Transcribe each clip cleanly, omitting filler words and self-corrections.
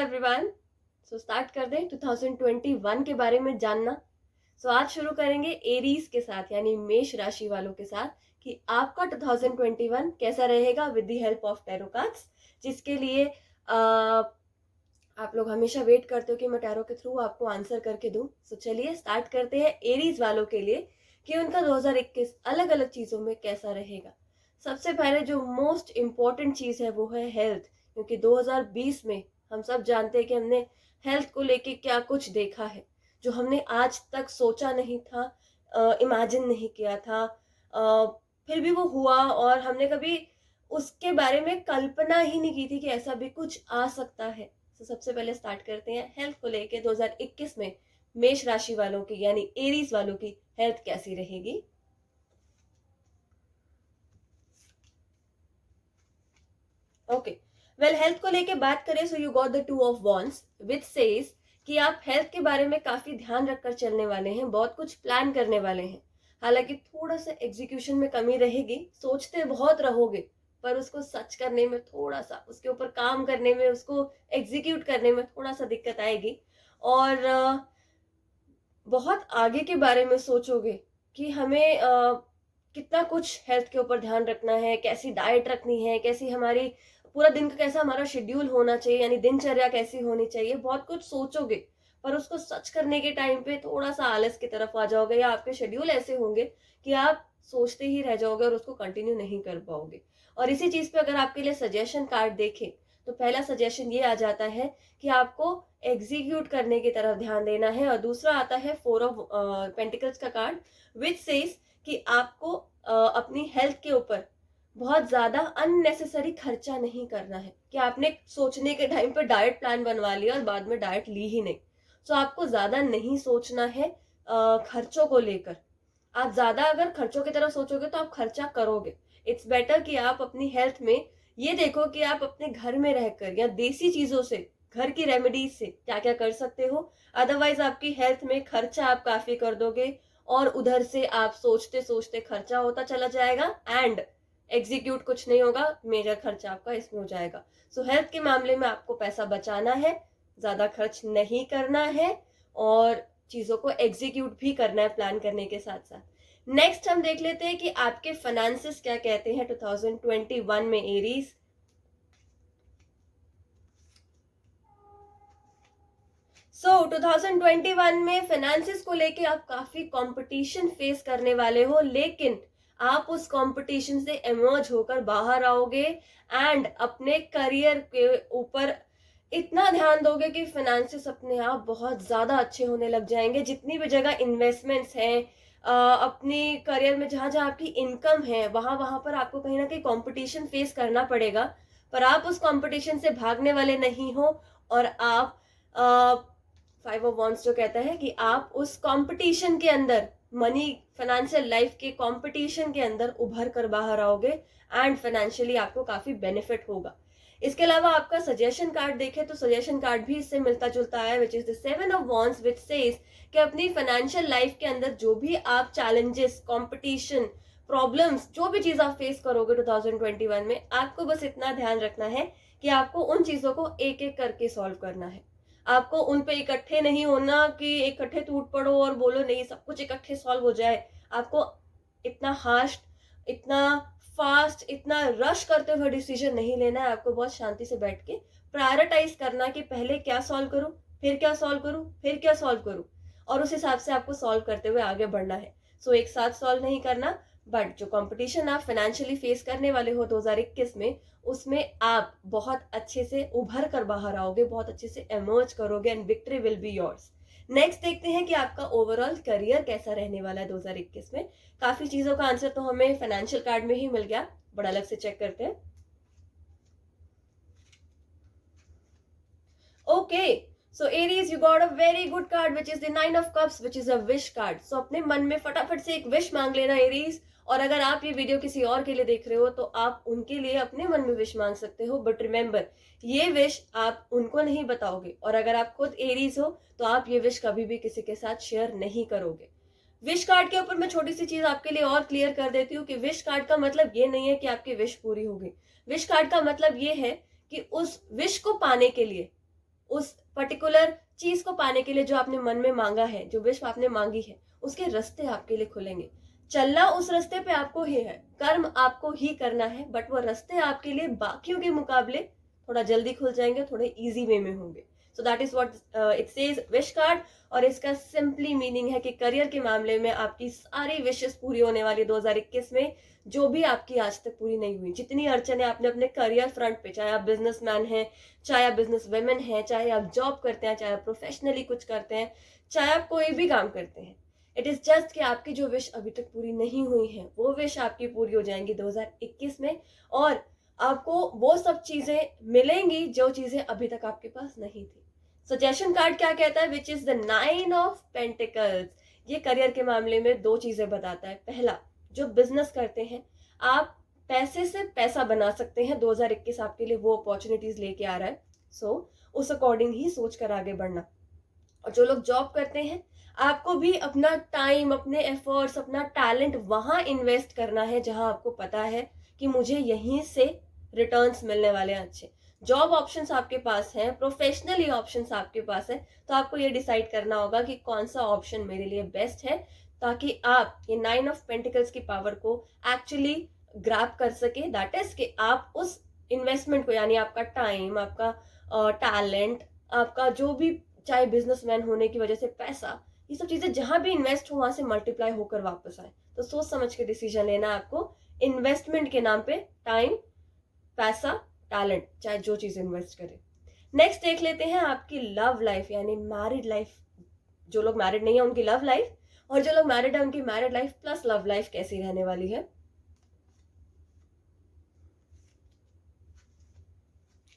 Everyone. Start कर दें 2021 के बारे में जानना। आज शुरू करेंगे एरीज के साथ यानी मेष राशि वालों के साथ कि आपका 2021 कैसा रहेगा with the help of tarot cards, जिसके लिए आप लोग हमेशा वेट करते हो कि मैं टैरो के थ्रू आपको आंसर करके दूं। चलिए स्टार्ट करते हैं एरीज वालों के लिए कि उनका 2021 अलग अलग चीजों में कैसा रहेगा। सबसे पहले जो मोस्ट इम्पॉर्टेंट चीज है वो है हेल्थ, क्योंकि 2020 में हम सब जानते हैं कि हमने हेल्थ को लेके क्या कुछ देखा है जो हमने आज तक सोचा नहीं था, इमेजिन नहीं किया था। फिर भी वो हुआ और हमने कभी उसके बारे में कल्पना ही नहीं की थी कि ऐसा भी कुछ आ सकता है। तो सबसे पहले स्टार्ट करते हैं हेल्थ को लेके 2021 में मेष राशि वालों की यानी एरीज वालों की हेल्थ कैसी रहेगी। ओके, वेल हेल्थ को लेके बात करें so you got the two of wands which says कि आप हेल्थ के बारे में काफी ध्यान रखकर चलने वाले हैं, बहुत कुछ प्लान करने वाले हैं। हालांकि थोड़ा सा एग्जीक्यूशन में कमी रहेगी, सोचते बहुत रहोगे पर उसको सच करने में थोड़ा सा, उसके ऊपर काम करने में, उसको एग्जीक्यूट करने में थोड़ा सा दिक्कत आएगी। और बहुत आगे के बारे में सोचोगे कि हमें कितना कुछ हेल्थ के ऊपर ध्यान रखना है, कैसी डाइट रखनी है, कैसी हमारी पूरा दिन का कैसा हमारा शेड्यूल होना चाहिए यानी दिनचर्या कैसी होनी चाहिए, बहुत कुछ सोचोगे। पर उसको सच करने के टाइम पे थोड़ा सा आलस की तरफ आ जाओगे या आपके शेड्यूल ऐसे होंगे कि आप सोचते ही रह जाओगे और उसको कंटिन्यू नहीं कर पाओगे। और इसी चीज पे अगर आपके लिए सजेशन कार्ड देखें तो पहला सजेशन ये आ जाता है कि आपको एग्जीक्यूट करने की तरफ ध्यान देना है। और दूसरा आता है फोर ऑफ पेंटिकल्स का कार्ड विच सेज कि आपको अपनी हेल्थ के ऊपर बहुत ज्यादा अननेसेसरी खर्चा नहीं करना है कि आपने सोचने के टाइम पे डाइट प्लान बनवा लिया और बाद में डाइट ली ही नहीं। आपको ज्यादा नहीं सोचना है खर्चों को लेकर। आप ज्यादा अगर खर्चों की तरफ सोचोगे तो आप खर्चा करोगे। इट्स बेटर कि आप अपनी हेल्थ में ये देखो कि आप अपने घर में रहकर या देसी चीजों से, घर की रेमेडीज से क्या क्या कर सकते हो। अदरवाइज आपकी हेल्थ में खर्चा आप काफी कर दोगे और उधर से आप सोचते सोचते खर्चा होता चला जाएगा एंड एग्जीक्यूट कुछ नहीं होगा, मेजर खर्चा आपका इसमें हो जाएगा। हेल्थ के मामले में आपको पैसा बचाना है, ज्यादा खर्च नहीं करना है और चीजों को एग्जीक्यूट भी करना है प्लान करने के साथ साथ। नेक्स्ट हम देख लेते हैं कि आपके फाइनेंसेस क्या कहते हैं 2021 में एरीज। सो 2021 में फाइनेंसेस को लेके आप काफी कंपटीशन फेस करने वाले हो, लेकिन आप उस कंपटीशन से इमर्ज होकर बाहर आओगे एंड अपने करियर के ऊपर इतना ध्यान दोगे कि फाइनेंसेस अपने आप बहुत ज्यादा अच्छे होने लग जाएंगे। जितनी भी जगह इन्वेस्टमेंट्स हैं, अपनी करियर में जहां जहां आपकी इनकम है, वहां वहां पर आपको कहीं ना कहीं कंपटीशन फेस करना पड़ेगा। पर आप उस कंपटीशन से भागने वाले नहीं हो और आप फाइव ऑफ वॉन्ड्स जो कहता है कि आप उस कंपटीशन के अंदर, मनी फाइनेंशियल लाइफ के कंपटीशन के अंदर उभर कर बाहर आओगे एंड फाइनेंशियली आपको काफी बेनिफिट होगा। इसके अलावा आपका सजेशन कार्ड देखें तो सजेशन कार्ड भी इससे मिलता जुलता है which is the seven of wands which says कि अपनी फाइनेंशियल लाइफ के अंदर जो भी आप चैलेंजेस, कंपटीशन, प्रॉब्लम्स, जो भी चीज आप फेस करोगे 2021 में, आपको बस इतना ध्यान रखना है कि आपको उन चीजों को एक एक करके सॉल्व करना है। आपको उन पे इकट्ठे नहीं होना कि इकट्ठे टूट पड़ो और बोलो नहीं सब कुछ इकट्ठे सॉल्व हो जाए। आपको इतना हार्श, इतना फास्ट, इतना रश करते हुए डिसीजन नहीं लेना है। आपको बहुत शांति से बैठ के प्रायोरिटाइज करना कि पहले क्या सॉल्व करूं, फिर क्या सॉल्व करूं, फिर क्या सॉल्व करूं, और उस हिसाब से आपको सॉल्व करते हुए आगे बढ़ना है। एक साथ सॉल्व नहीं करना, बट जो कंपटीशन आप फाइनेंशियली फेस करने वाले हो 2021 में, उसमें आप बहुत अच्छे से उभर कर बाहर आओगे, बहुत अच्छे से एमर्ज करोगे and victory will be yours. Next देखते हैं कि आपका ओवरऑल करियर कैसा रहने वाला है 2021 में। काफी चीजों का आंसर तो हमें फाइनेंशियल कार्ड में ही मिल गया, बड़ा अलग से चेक करते हैं। Okay, so Aries you got a very good card which is the nine of cups which is a wish card. अपने मन में फटाफट से एक विश मांग लेना एरीज। और अगर आप ये वीडियो किसी और के लिए देख रहे हो तो आप उनके लिए अपने मन में विश मांग सकते हो, बट रिमेंबर ये विश आप उनको नहीं बताओगे। और अगर आप खुद एरीज हो तो आप ये विश कभी भी किसी के साथ शेयर नहीं करोगे। विश कार्ड के ऊपर मैं छोटी सी चीज आपके लिए और क्लियर कर देती हूँ कि विश कार्ड का मतलब ये नहीं है कि आपकी विश पूरी होगी। विश कार्ड का मतलब ये है कि उस विश को पाने के लिए, उस पर्टिकुलर चीज को पाने के लिए जो आपने मन में मांगा है, जो विश आपने मांगी है, उसके रास्ते आपके लिए खुलेंगे। चलना उस रास्ते पे आपको ही है, कर्म आपको ही करना है, बट वो रास्ते आपके लिए बाकियों के मुकाबले थोड़ा जल्दी खुल जाएंगे, थोड़े इजी वे में होंगे। So that is what it says wish card. और इसका सिंपली मीनिंग है कि करियर के मामले में आपकी सारी विशेस पूरी होने वाली 2021 में, जो भी आपकी आज तक पूरी नहीं हुई, जितनी अड़चने आपने अपने करियर फ्रंट पे, चाहे आप बिजनेसमैन हैं, चाहे आप बिजनेस वेमेन हैं, चाहे आप जॉब करते हैं, चाहे आप प्रोफेशनली कुछ करते हैं, चाहे आप कोई भी काम करते हैं, इट इज जस्ट कि आपकी जो विश अभी तक पूरी नहीं हुई है, वो विश आपकी पूरी हो जाएंगी 2021 में। और आपको वो सब चीजें मिलेंगी जो चीजें अभी तक आपके पास नहीं थी। सजेशन कार्ड क्या कहता है? Which is the 9 of pentacles. ये करियर के मामले में दो चीजें बताता है। पहला, जो बिजनेस करते हैं, आप पैसे से पैसा बना सकते हैं। 2021 आपके लिए वो अपॉर्चुनिटीज लेके आ रहा है। सो उस अकॉर्डिंग ही सोच कर आगे बढ़ना। और जो लोग जॉब करते हैं, आपको भी अपना टाइम, अपने एफर्ट्स, अपना टैलेंट वहां इन्वेस्ट करना है जहां आपको पता है कि मुझे यहीं से रिटर्न्स मिलने वाले हैं अच्छे। जॉब ऑप्शंस आपके पास हैं, प्रोफेशनली ऑप्शंस आपके पास है, तो आपको ये डिसाइड करना होगा कि कौन सा ऑप्शन मेरे लिए बेस्ट है, ताकि आप ये 9 ऑफ पेंटिकल्स की पावर को एक्चुअली ग्रैब कर सके। दैट इज कि आप उस इन्वेस्टमेंट को, यानी आपका टाइम, आपका टैलेंट, आपका जो भी, चाहे बिजनेसमैन होने की वजह से पैसा, ये सब चीजें जहां भी इन्वेस्ट हो, वहां से मल्टीप्लाई होकर वापस आए। तो सोच समझ के डिसीजन लेना आपको। इन्वेस्टमेंट के नाम पे टाइम, पैसा, टैलेंट, चाहे जो चीज इन्वेस्ट करें। नेक्स्ट देख लेते हैं आपकी लव लाइफ, यानी मैरिड लाइफ। जो लोग मैरिड नहीं है उनकी लव लाइफ, और जो लोग मैरिड है उनकी married life plus love life कैसी रहने वाली है।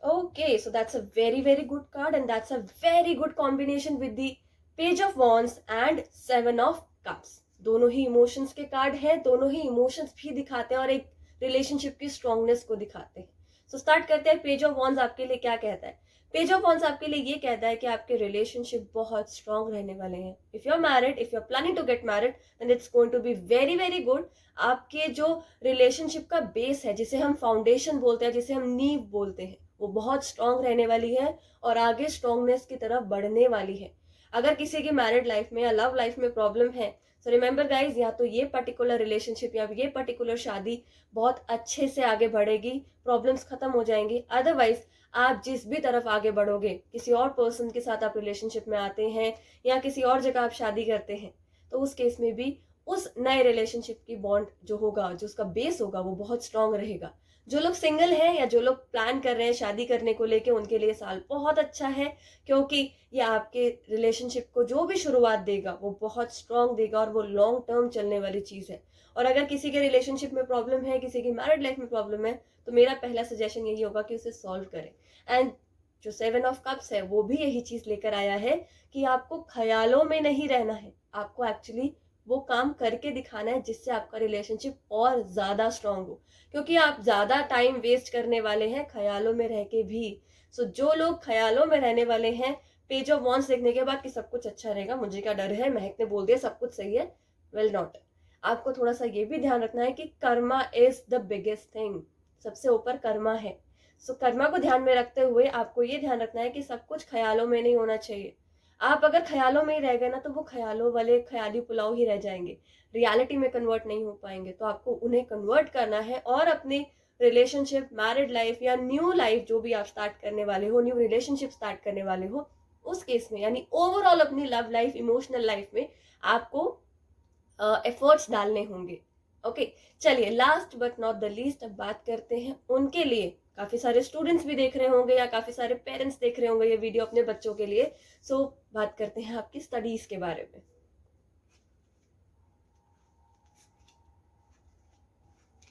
Okay, so that's a very, very good card, and that's a very good combination with the Page of Wands and 7 of Cups. दोनों ही इमोशंस के कार्ड हैं, दोनों ही इमोशंस भी दिखाते हैं और एक रिलेशनशिप की स्ट्रांगनेस को दिखाते हैं। सो स्टार्ट करते हैं। पेज ऑफ वॉन्ड्स आपके लिए क्या कहता है? पेज ऑफ वॉन्ड्स आपके लिए ये कहता है कि आपके रिलेशनशिप बहुत स्ट्रांग रहने वाले हैं। If you are married, if you are planning to get married, then it's going to be very very good. आपके जो रिलेशनशिप का बेस है, जिसे हम फाउंडेशन बोलते हैं, जिसे हम नींव बोलते हैं, वो बहुत स्ट्रांग रहने वाली है और आगे स्ट्रांगनेस की तरफ बढ़ने वाली है। अगर किसी की मैरिड लाइफ में या लव लाइफ में प्रॉब्लम है, सो रिमेंबर गाइज, या तो ये पर्टिकुलर रिलेशनशिप या ये पर्टिकुलर शादी बहुत अच्छे से आगे बढ़ेगी, प्रॉब्लम्स खत्म हो जाएंगी। अदरवाइज आप जिस भी तरफ आगे बढ़ोगे, किसी और पर्सन के साथ आप रिलेशनशिप में आते हैं या किसी और जगह आप शादी करते हैं, तो उस केस में भी उस नए रिलेशनशिप की बॉन्ड जो होगा, जो उसका बेस होगा, वो बहुत स्ट्रांग रहेगा। जो लोग सिंगल हैं या जो लोग प्लान कर रहे हैं शादी करने को लेके, उनके लिए साल बहुत अच्छा है, क्योंकि ये आपके रिलेशनशिप को जो भी शुरुआत देगा वो बहुत स्ट्रांग देगा और वो लॉन्ग टर्म चलने वाली चीज है। और अगर किसी के रिलेशनशिप में प्रॉब्लम है, किसी की मैरिड लाइफ में प्रॉब्लम है, तो मेरा पहला सजेशन यही होगा कि उसे सॉल्व करें। एंड जो 7 ऑफ कप्स है वो भी यही चीज लेकर आया है कि आपको ख्यालों में नहीं रहना है, आपको एक्चुअली वो काम करके दिखाना है जिससे आपका रिलेशनशिप और ज्यादा स्ट्रांग हो, क्योंकि आप ज्यादा टाइम वेस्ट करने वाले हैं ख्यालों में रह के भी। सो जो लोग ख्यालों में रहने वाले हैं, पेज ऑफ वॉन्ड्स देखने के बाद कि सब कुछ अच्छा रहेगा, मुझे क्या डर है, महक ने बोल दिया सब कुछ सही है, वेल नॉट। आपको थोड़ा सा ये भी ध्यान रखना है कि Karma is the biggest thing, सबसे ऊपर कर्मा है। सो कर्मा को ध्यान में रखते हुए आपको ये ध्यान रखना है कि सब कुछ ख्यालों में नहीं होना चाहिए। आप अगर ख्यालों में ही रह गए ना, तो वो ख्यालों वाले ख्याली पुलाव ही रह जाएंगे, रियलिटी में कन्वर्ट नहीं हो पाएंगे। तो आपको उन्हें कन्वर्ट करना है और अपनी रिलेशनशिप, मैरिड लाइफ या न्यू लाइफ जो भी आप स्टार्ट करने वाले हो, न्यू रिलेशनशिप स्टार्ट करने वाले हो, उस केस में, यानी ओवरऑल अपनी लव लाइफ, इमोशनल लाइफ में आपको एफर्ट्स डालने होंगे। ओके, चलिए last but not the least अब बात करते हैं उनके लिए। काफी सारे स्टूडेंट्स भी देख रहे होंगे या काफी सारे पेरेंट्स देख रहे होंगे ये वीडियो अपने बच्चों के लिए। सो बात करते हैं आपकी स्टडीज के बारे में।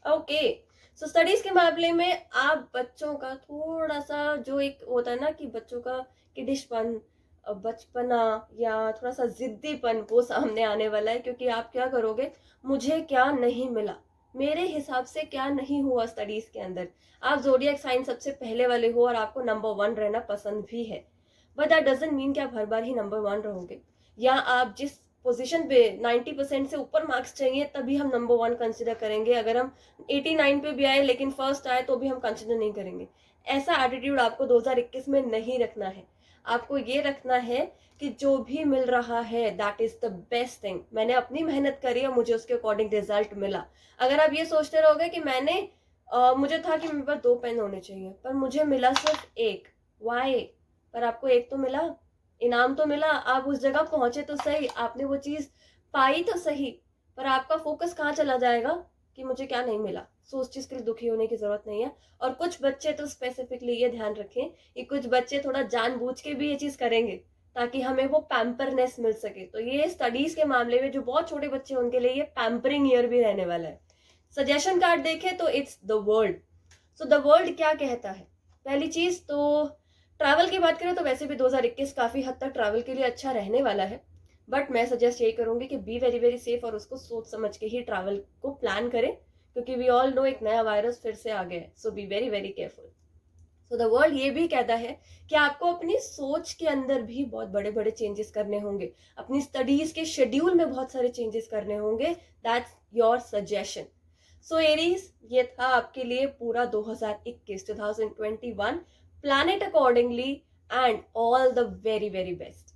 ओके, सो स्टडीज के मामले में आप बच्चों का थोड़ा सा जो एक होता है ना कि बच्चों का किडिशपन, बचपना या थोड़ा सा जिद्दीपन, वो सामने आने वाला है। क्योंकि आप क्या करोगे, मुझे क्या नहीं मिला, मेरे हिसाब से क्या नहीं हुआ स्टडीज के अंदर। आप जोडियक साइन सबसे पहले वाले हो और आपको नंबर 1 रहना पसंद भी है, बट दैट डजंट मीन कि आप हर बार ही नंबर 1 रहोगे। या आप जिस पोजीशन पे 90% से ऊपर मार्क्स चाहिए तभी हम नंबर 1 कंसिडर करेंगे। अगर हम 89 पे भी आए लेकिन फर्स्ट आए तो भी हम कंसिडर नहीं करेंगे। ऐसा एटीट्यूड आपको 2021 में नहीं रखना है। आपको ये रखना है कि जो भी मिल रहा है that is the best thing. मैंने अपनी मेहनत करी और मुझे उसके अकॉर्डिंग रिजल्ट मिला। अगर आप ये सोचते रहोगे कि मुझे था कि मेरे पास 2 पेन होने चाहिए पर मुझे मिला सिर्फ 1, वाई? पर आपको 1 तो मिला, इनाम तो मिला, आप उस जगह पहुंचे तो सही, आपने वो चीज पाई तो सही, पर आपका फोकस कहाँ चला जाएगा कि मुझे क्या नहीं मिला। सो उस चीज के लिए दुखी होने की जरूरत नहीं है। और कुछ बच्चे तो स्पेसिफिकली ये ध्यान रखें कि कुछ बच्चे थोड़ा जानबूझ के भी ये चीज करेंगे ताकि हमें वो पैम्परनेस मिल सके। तो ये स्टडीज के मामले में जो बहुत छोटे बच्चे उनके लिए ये पैम्परिंग ईयर भी रहने वाला है। सजेशन कार्ड देखें तो it's the world. So the world क्या कहता है? पहली चीज तो ट्रैवल की बात करें तो वैसे भी 2021 काफी हद तक ट्रैवल के लिए अच्छा रहने वाला है, बट मैं सजेस्ट यही करूंगी कि बी वेरी वेरी सेफ और उसको सोच समझ के ही ट्रैवल को प्लान करें, क्योंकि वी ऑल नो एक नया वायरस फिर से आ गया है। So be very very careful. So the world ये भी कहता है कि आपको अपनी सोच के अंदर भी बहुत बड़े बड़े चेंजेस करने होंगे, अपनी स्टडीज के शेड्यूल में बहुत सारे चेंजेस करने होंगे। That's your suggestion. So Aries, ये था आपके लिए पूरा 2021 2021। Plan it accordingly and all the very very best.